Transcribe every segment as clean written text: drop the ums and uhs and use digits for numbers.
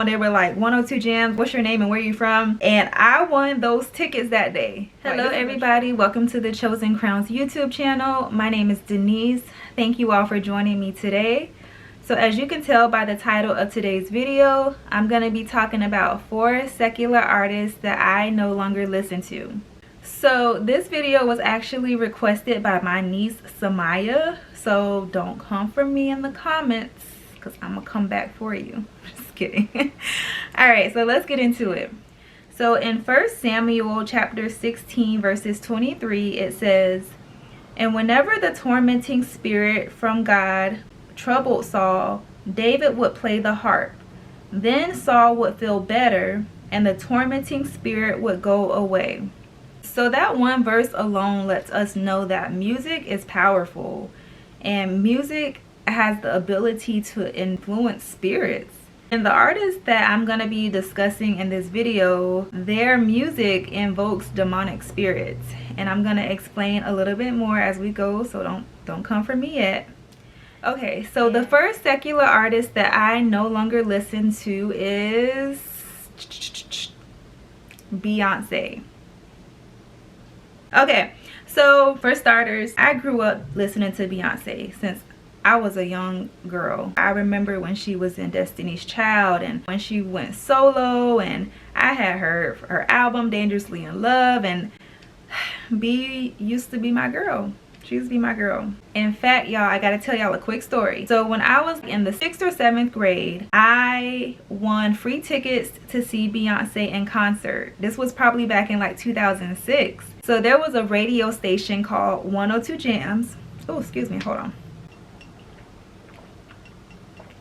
They were like 102 Gems, what's your name and where you from? And I won those tickets that day. Hello everybody, welcome to the Chosen Crowns YouTube channel. My name is Denise. Thank you all for joining me today. So as you can tell by the title of today's video, I'm going to be talking about 4 secular artists that I no longer listen to. So this video was actually requested by my niece Samaya, so don't come for me in the comments because I'm gonna come back for you. Just kidding. All right, so let's get into it. So in 1 Samuel chapter 16 verses 23, it says, "And whenever the tormenting spirit from God troubled Saul, David would play the harp. Then Saul would feel better and the tormenting spirit would go away." So that one verse alone lets us know that music is powerful and music has the ability to influence spirits. And the artists that I'm going to be discussing in this video, their music invokes demonic spirits, and I'm going to explain a little bit more as we go, so don't come for me yet. Okay, so the first secular artist that I no longer listen to is Beyonce. Okay, so for starters, I grew up listening to Beyonce since I was a young girl. I remember when she was in Destiny's Child and when she went solo, and I had her album Dangerously in Love, and B used to be my girl. She used to be my girl. In fact, y'all, I gotta tell y'all a quick story. So when I was in the 6th or 7th grade, I won free tickets to see Beyonce in concert. This was probably back in like 2006. So there was a radio station called 102 Gems. Oh, excuse me, hold on.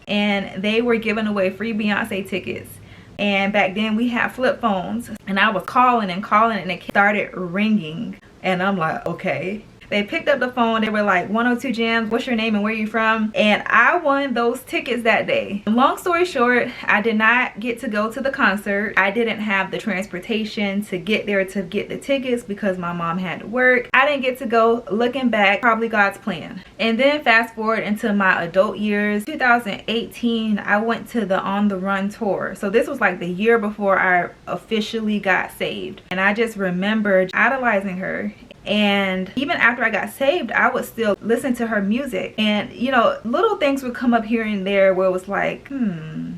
And they were giving away free Beyonce tickets. And back then we had flip phones, and I was calling and it started ringing, and I'm like, okay. They picked up the phone. They were like, 102 Gems, what's your name and where you from? And I won those tickets that day. Long story short, I did not get to go to the concert. I didn't have the transportation to get there to get the tickets because my mom had to work. I didn't get to go. Looking back, probably God's plan. And then fast forward into my adult years, 2018, I went to the On the Run tour. So this was like the year before I officially got saved. And I just remember idolizing her. And even after I got saved, I would still listen to her music, and you know, little things would come up here and there where it was like,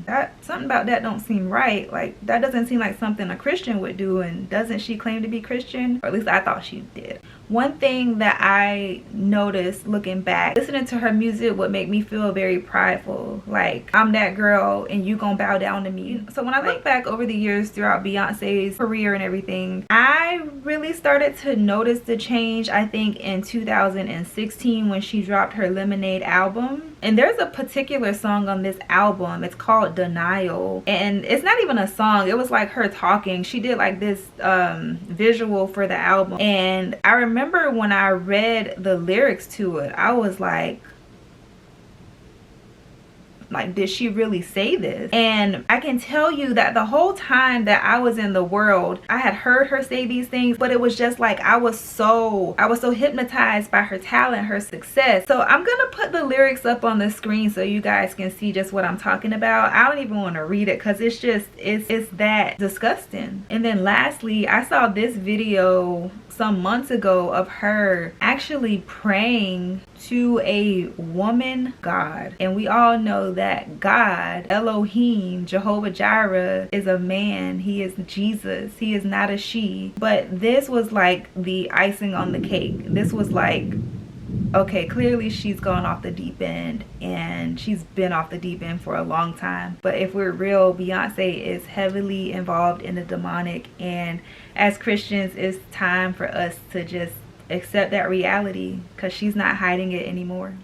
that something about that don't seem right. Like, that doesn't seem like something a Christian would do, and doesn't she claim to be Christian? Or at least I thought she did. One thing that I noticed looking back, listening to her music would make me feel very prideful. Like, I'm that girl and you gonna bow down to me. So when I look back over the years throughout Beyonce's career and everything, I really started to notice the change, I think, in 2016 when she dropped her Lemonade album. And there's a particular song on this album, it's called Denial, and it's not even a song, it was like her talking. She did like this visual for the album, and I remember when I read the lyrics to it, I was like, did she really say this? And I can tell you that the whole time that I was in the world, I had heard her say these things, but it was just like I was so hypnotized by her talent, her success. So I'm gonna put the lyrics up on the screen so you guys can see just what I'm talking about. I don't even want to read it because it's that disgusting. And then lastly, I saw this video some months ago of her actually praying to a woman god, and we all know that God, Elohim, Jehovah Jireh, is a man. He is Jesus. He is not a she. But this was like the icing on the cake. This was like, okay, clearly she's gone off the deep end, and she's been off the deep end for a long time. But if we're real, Beyonce is heavily involved in the demonic, and as Christians, it's time for us to just accept that reality because she's not hiding it anymore.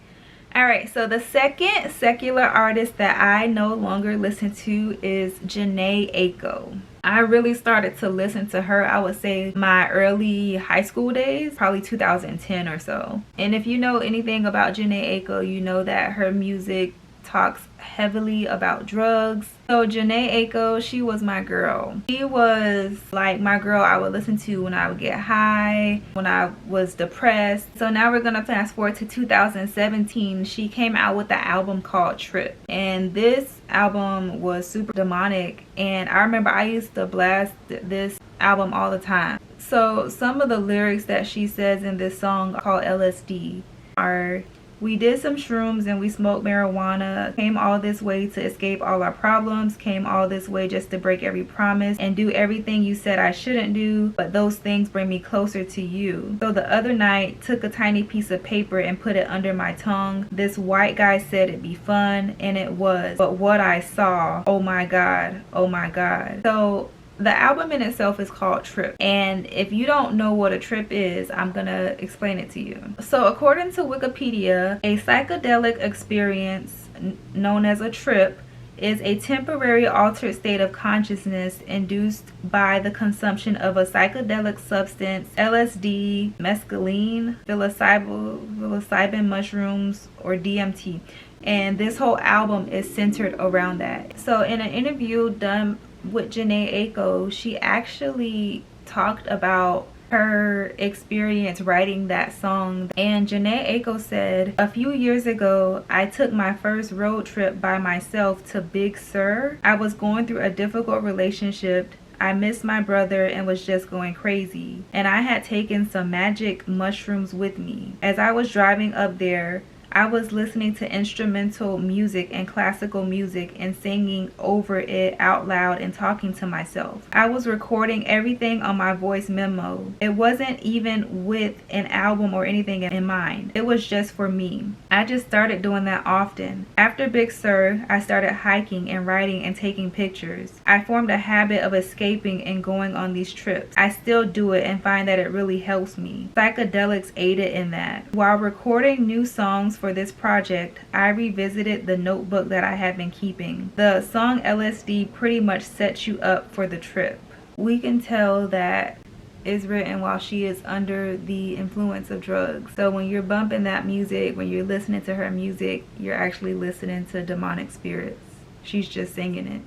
Alright, so the second secular artist that I no longer listen to is JHENE Aiko. I really started to listen to her, I would say, my early high school days, probably 2010 or so. And if you know anything about JHENE Aiko, you know that her music talks heavily about drugs. So JHENE Aiko, she was my girl. She was like my girl I would listen to when I would get high, when I was depressed. So now we're gonna fast forward to 2017. She came out with the album called Trip, and this album was super demonic, and I remember I used to blast this album all the time. So some of the lyrics that she says in this song called LSD are: we did some shrooms and we smoked marijuana, came all this way to escape all our problems, came all this way just to break every promise and do everything you said I shouldn't do, but those things bring me closer to you. So the other night, took a tiny piece of paper and put it under my tongue. This white guy said it'd be fun, and it was, but what I saw, oh my god, oh my god. So the album in itself is called Trip, and if you don't know what a trip is, I'm gonna explain it to you. So according to Wikipedia, a psychedelic experience known as a trip is a temporary altered state of consciousness induced by the consumption of a psychedelic substance, LSD, mescaline, psilocybin mushrooms, or DMT. And this whole album is centered around that. So in an interview done with JHENE Aiko, she actually talked about her experience writing that song. And JHENE Aiko said, a few years ago, I took my first road trip by myself to Big Sur. I was going through a difficult relationship. I missed my brother and was just going crazy. And I had taken some magic mushrooms with me. As I was driving up there, I was listening to instrumental music and classical music and singing over it out loud and talking to myself. I was recording everything on my voice memo. It wasn't even with an album or anything in mind. It was just for me. I just started doing that often. After Big Sur, I started hiking and writing and taking pictures. I formed a habit of escaping and going on these trips. I still do it and find that it really helps me. Psychedelics aided in that. While recording new songs for this project, I revisited the notebook that I had been keeping. The song LSD pretty much sets you up for the trip. We can tell that it's written while she is under the influence of drugs. So when you're bumping that music, when you're listening to her music, you're actually listening to demonic spirits. She's just singing it.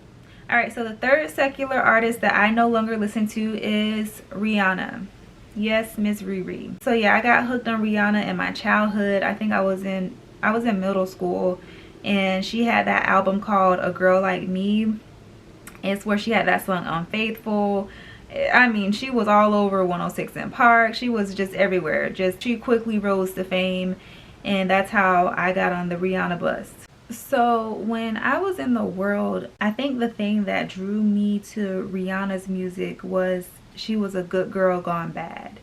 Alright, so the third secular artist that I no longer listen to is Rihanna. Yes, Miss Riri. So yeah, I got hooked on Rihanna in my childhood. I think I was in middle school, and she had that album called A Girl Like Me. It's where she had that song Unfaithful. I mean, she was all over 106 in Park. She was just everywhere. She quickly rose to fame, and that's how I got on the Rihanna bus. So when I was in the world, I think the thing that drew me to Rihanna's music was she was a good girl gone bad.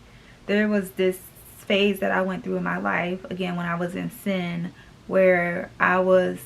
There was this phase that I went through in my life, again when I was in sin, where I was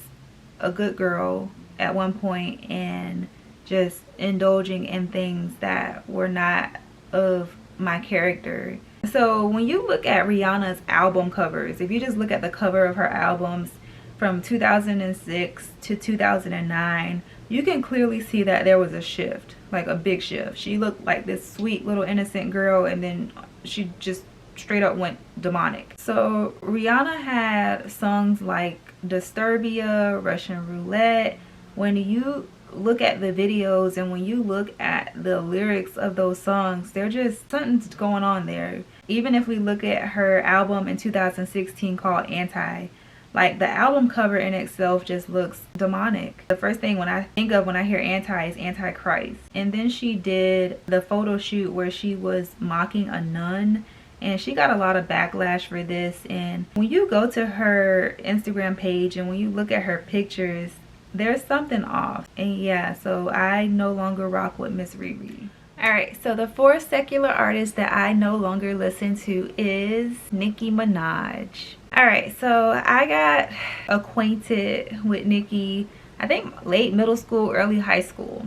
a good girl at one point and just indulging in things that were not of my character. So when you look at Rihanna's album covers, if you just look at the cover of her albums from 2006 to 2009, you can clearly see that there was a shift, like a big shift. She looked like this sweet little innocent girl, and then she just straight up went demonic. So Rihanna had songs like Disturbia, Russian Roulette. When you look at the videos and when you look at the lyrics of those songs, they're just, something's going on there. Even if we look at her album in 2016 called Anti, like the album cover in itself just looks demonic. The first thing when I think of when I hear Anti is Antichrist. And then she did the photo shoot where she was mocking a nun, and she got a lot of backlash for this. And when you go to her Instagram page and when you look at her pictures, there's something off. And yeah, so I no longer rock with Miss Riri. Alright, so the fourth secular artist that I no longer listen to is Nicki Minaj. Alright, so I got acquainted with Nicki, I think late middle school, early high school.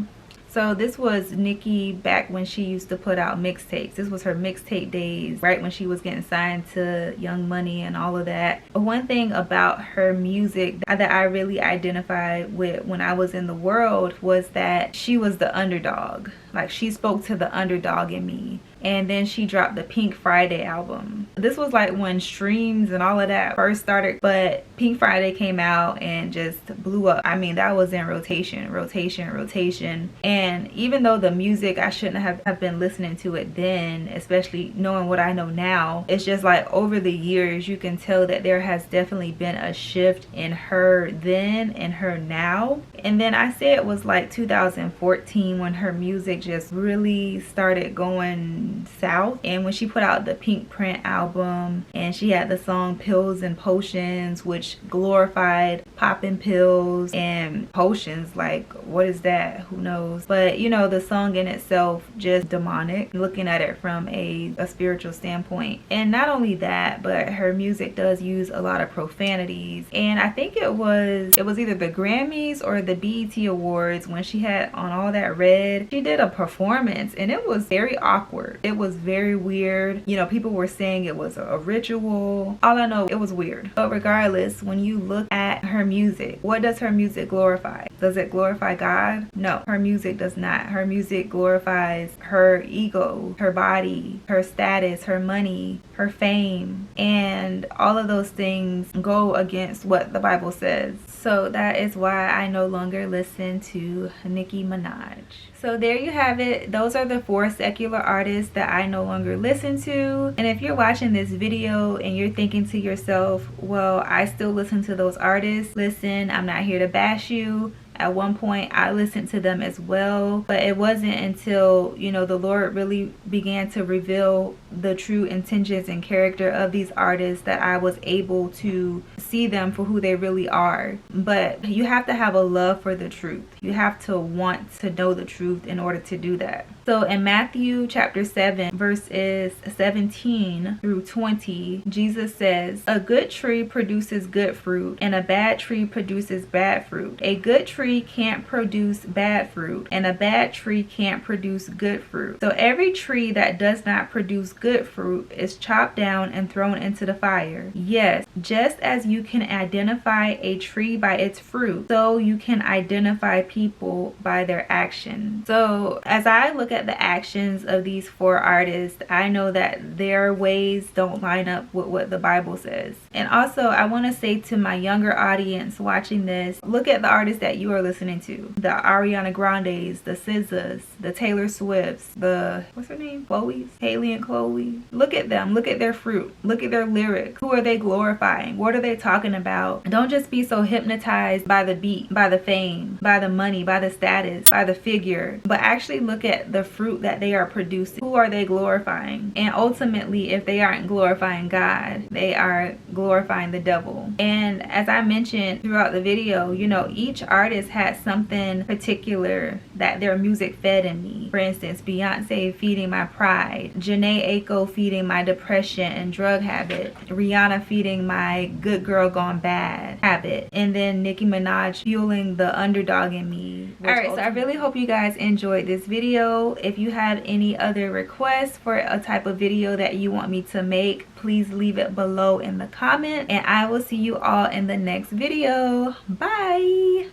So this was Nicki back when she used to put out mixtapes. This was her mixtape days, right when she was getting signed to Young Money and all of that. But one thing about her music that I really identified with when I was in the world was that she was the underdog. Like, she spoke to the underdog in me. and then she dropped the Pink Friday album. This was like when streams and all of that first started, but Pink Friday came out and just blew up. I mean, that was in rotation. And even though the music, I shouldn't have been listening to it then, especially knowing what I know now, it's just like over the years you can tell that there has definitely been a shift in her then and her now. And then I say it was like 2014 when her music just really started going south, and when she put out the Pink Print album and she had the song Pills and Potions, which glorified popping pills and potions. Like, what is that? Who knows? But you know, the song in itself just demonic, looking at it from a spiritual standpoint. And not only that, but her music does use a lot of profanities. And I think it was either the Grammys or the BET Awards, when she had on all that red, she did a performance and it was very awkward. It was very weird. You know, people were saying it was a ritual. All I know, it was weird. But regardless, when you look at her music, what does her music glorify? Does it glorify God? No, her music does not. Her music glorifies her ego, her body, her status, her money, her fame, and all of those things go against what the Bible says. So that is why I no longer listen to Nicki Minaj. So there you have it. Those are the 4 secular artists that I no longer listen to. And if you're watching this video and you're thinking to yourself, well, I still listen to those artists, listen, I'm not here to bash you. At one point I listened to them as well, but it wasn't until, you know, the Lord really began to reveal the true intentions and character of these artists that I was able to see them for who they really are. But you have to have a love for the truth. You have to want to know the truth in order to do that. So in Matthew chapter 7 verses 17 through 20, Jesus says, "A good tree produces good fruit, and a bad tree produces bad fruit. A good tree can't produce bad fruit, and a bad tree can't produce good fruit. So every tree that does not produce good fruit is chopped down and thrown into the fire. Yes, just as you can identify a tree by its fruit, so you can identify people by their actions." So as I look at the actions of these 4 artists, I know that their ways don't line up with what the Bible says. And also, I want to say to my younger audience watching this, look at the artists that you are listening to. The Ariana Grandes, the SZAs, the Taylor Swifts, the, what's her name? Chloe's? Haley and Chloe. Look at them. Look at their fruit. Look at their lyrics. Who are they glorifying? What are they talking about? Don't just be so hypnotized by the beat, by the fame, by the money, by the status, by the figure, but actually look at the fruit that they are producing. Who are they glorifying? And ultimately, if they aren't glorifying God, they are glorifying the devil. And as I mentioned throughout the video, you know, each artist had something particular that their music fed in me. For instance, Beyonce feeding my pride, JHENE Aiko feeding my depression and drug habit, Rihanna feeding my good girl gone bad habit, and then Nicki Minaj fueling the underdog in me. Alright, so I really hope you guys enjoyed this video. If you have any other requests for a type of video that you want me to make, please leave it below in the comment, and I will see you all in the next video. Bye.